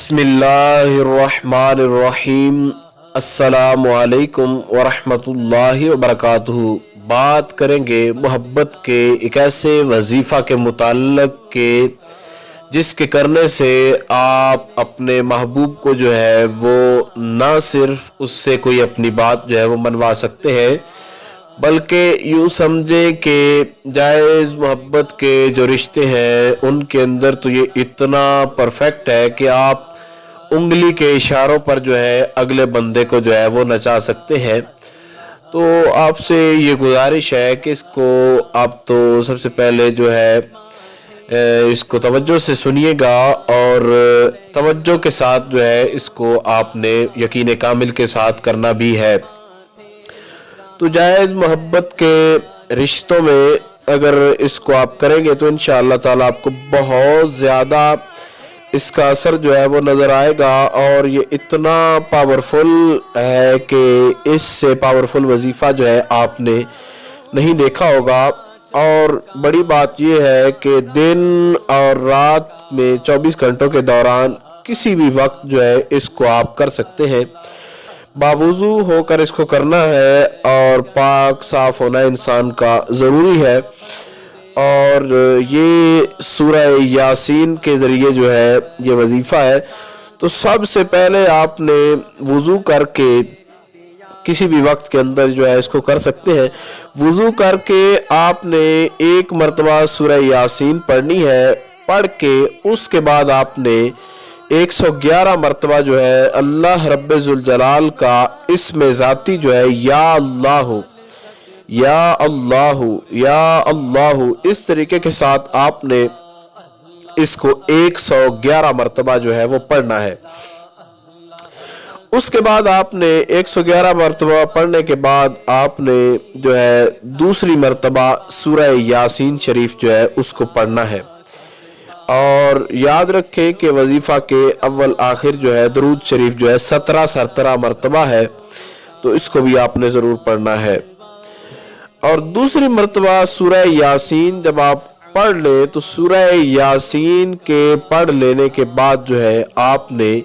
बिस्मिल्लाहिर्रहमानिर्रहीम। अस्सलामु अलैकुम वरहमतुल्लाहि वबरकातुहू। बात करेंगे मोहब्बत के एक ऐसे वजीफ़ा के मुताल्लिक़ के जिसके करने से आप अपने महबूब को जो है वो ना सिर्फ उससे कोई अपनी बात जो है वो मनवा सकते हैं, बल्कि यूँ समझे कि जायज़ मोहब्बत के जो रिश्ते हैं उनके अंदर तो ये इतना परफेक्ट है कि आप उंगली के इशारों पर जो है अगले बंदे को जो है वो नचा सकते हैं। तो आपसे ये गुजारिश है कि इसको आप तो सबसे पहले जो है इसको तवज्जो से सुनिएगा और तवज्जो के साथ जो है इसको आपने यकीन कामिल के साथ करना भी है। तो जायज़ मोहब्बत के रिश्तों में अगर इसको आप करेंगे तो इंशाअल्लाह ताला आपको बहुत ज़्यादा इसका असर जो है वो नज़र आएगा। और ये इतना पावरफुल है कि इससे पावरफुल वजीफ़ा जो है आपने नहीं देखा होगा। और बड़ी बात ये है कि दिन और रात में 24 घंटों के दौरान किसी भी वक्त जो है इसको आप कर सकते हैं। बावुज़ू होकर इसको करना है और पाक साफ होना इंसान का ज़रूरी है। और ये सूरह यासीन के ज़रिए जो है ये वजीफ़ा है। तो सबसे पहले आपने वुज़ू करके किसी भी वक्त के अंदर जो है इसको कर सकते हैं। वुज़ू करके आपने एक मरतबा सूरह यासीन पढ़नी है। पढ़ के उसके बाद आपने 111 मरतबा जो है अल्लाह रब्बे ज़ुल जलाल का इस्म ज़ाती जो है या अल्लाह या अल्लाहु या अल्लाहु इस तरीके के साथ आपने इसको 111 मरतबा जो है वो पढ़ना है। उसके बाद आपने 111 मरतबा पढ़ने के बाद आपने जो है दूसरी मरतबा सूरह यासीन शरीफ जो है उसको पढ़ना है। और याद रखें कि वजीफ़ा के अव्वल आखिर जो है दरूद शरीफ जो है 17 मरतबा है, तो इसको भी आपने ज़रूर पढ़ना है। और दूसरी मरतबा सूरह यासीन जब आप पढ़ ले तो सूरह यासीन के पढ़ लेने के बाद जो है आपने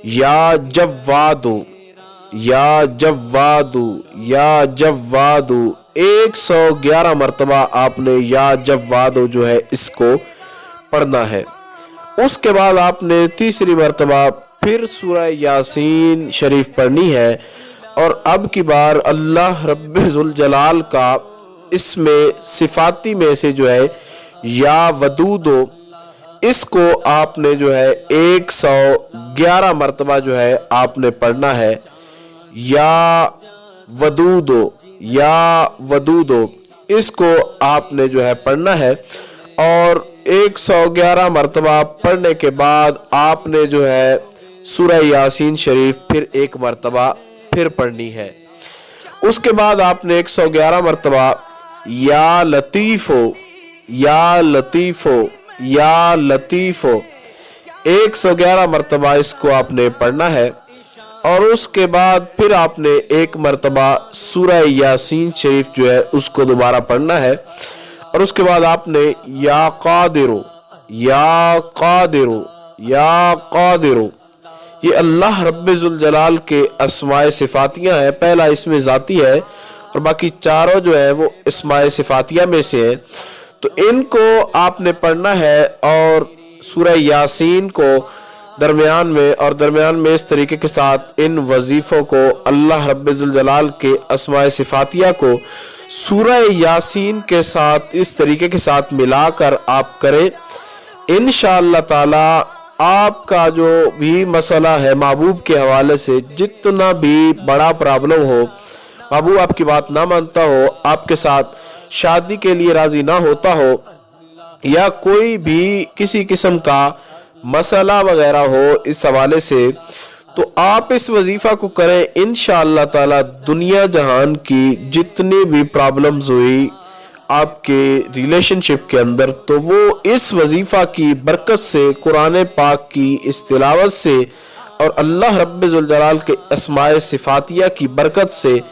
या जव्वादु या जव्वादु या जव्वादु 111 मरतबा आपने या जव्वादु जो है इसको पढ़ना है। उसके बाद आपने तीसरी मरतबा फिर सूरह यासीन शरीफ पढ़नी है। और अब की बार अल्लाह रब्बे ज़ुल जलाल का इसमें सिफाती में से जो है या वदूदो इसको आपने जो है 111 मरतबा जो है आपने पढ़ना है। या वदूदो या वदूदो इसको आपने जो है पढ़ना है। और 111 मरतबा पढ़ने के बाद आपने जो है सूरह यासीन शरीफ फिर एक मरतबा फिर पढ़नी है। उसके बाद आपने 111 मरतबा या लतीफ़ो या लतीफ़ो या लतीफ़ो 111 मरतबा इसको आपने पढ़ना है। और उसके बाद फिर आपने एक मरतबा सूरह यासीन शरीफ जो है उसको दोबारा पढ़ना है। और उसके बाद आपने या कादिरो या कादिरो या कादिरो ये अल्लाह रब्बे ज़ुल जलाल के अस्माए सिफातियाँ हैं। पहला इसमें ज़ाती है और बाकी चारों जो है वो अस्माए सिफातिया में से हैं। तो इनको आपने पढ़ना है और सूरह यासीन को दरमियान में और दरमियान में इस तरीके के साथ इन वजीफ़ों को अल्लाह रब्बे ज़ुल जलाल के अस्माए सिफातिया को सूरह यासीन के साथ इस तरीके के साथ मिलाकर आप करें। इंशाअल्लाह ताला आपका जो भी मसला है महबूब के हवाले से, जितना भी बड़ा प्रॉब्लम हो, महबूब आपकी बात ना मानता हो, आपके साथ शादी के लिए राजी ना होता हो, या कोई भी किसी किस्म का मसला वगैरह हो इस हवाले से, तो आप इस वजीफ़ा को करें। इंशाअल्लाह ताला दुनिया जहान की जितनी भी प्रॉब्लम्स हुई आपके रिलेशनशिप के अंदर, तो वो इस वजीफ़ा की बरकत से, कुरान पाक की इस तिलावत से और अल्लाह रब्बे ज़ुल जलाल के अस्माए सिफातिया की बरकत से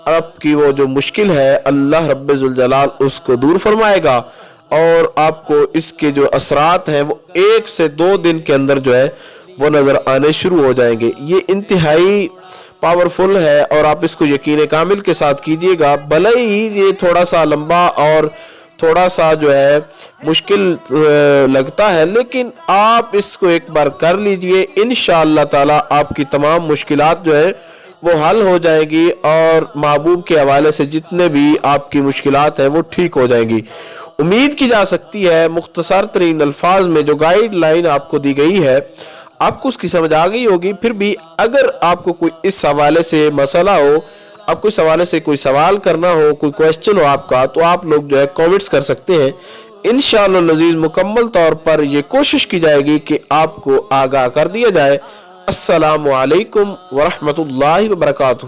आपकी वो जो मुश्किल है अल्लाह रब्बे ज़ुल जलाल उसको दूर फरमाएगा। और आपको इसके जो असरात हैं वो 1 से 2 दिन के अंदर जो है وہ نظر آنے شروع ہو جائیں گے۔ یہ انتہائی پاورفل ہے اور آپ اس کو یقین کامل کے ساتھ کیجئے گا، بھلے ہی یہ تھوڑا سا لمبا اور تھوڑا سا جو ہے مشکل لگتا ہے، لیکن آپ اس کو ایک بار کر لیجئے، انشاءاللہ تعالی آپ کی تمام مشکلات جو ہے وہ حل ہو جائیں گی اور محبوب کے حوالے سے جتنے بھی آپ کی مشکلات ہیں وہ ٹھیک ہو جائیں گی۔ امید کی جا سکتی ہے مختصر ترین الفاظ میں جو گائیڈ لائن آپ کو دی گئی ہے آپ کو اس کی سمجھ آ گئی ہوگی۔ پھر بھی اگر آپ کو کوئی اس حوالے سے مسئلہ ہو، آپ کو اس حوالے سے کوئی سوال کرنا ہو، کوئی کویسچن ہو آپ کا، تو آپ لوگ جو ہے کامنٹس کر سکتے ہیں۔ انشاءاللہ العزیز مکمل طور پر یہ کوشش کی جائے گی کہ آپ کو آگاہ کر دیا جائے۔ السلام علیکم ورحمۃ اللہ وبرکاتہ۔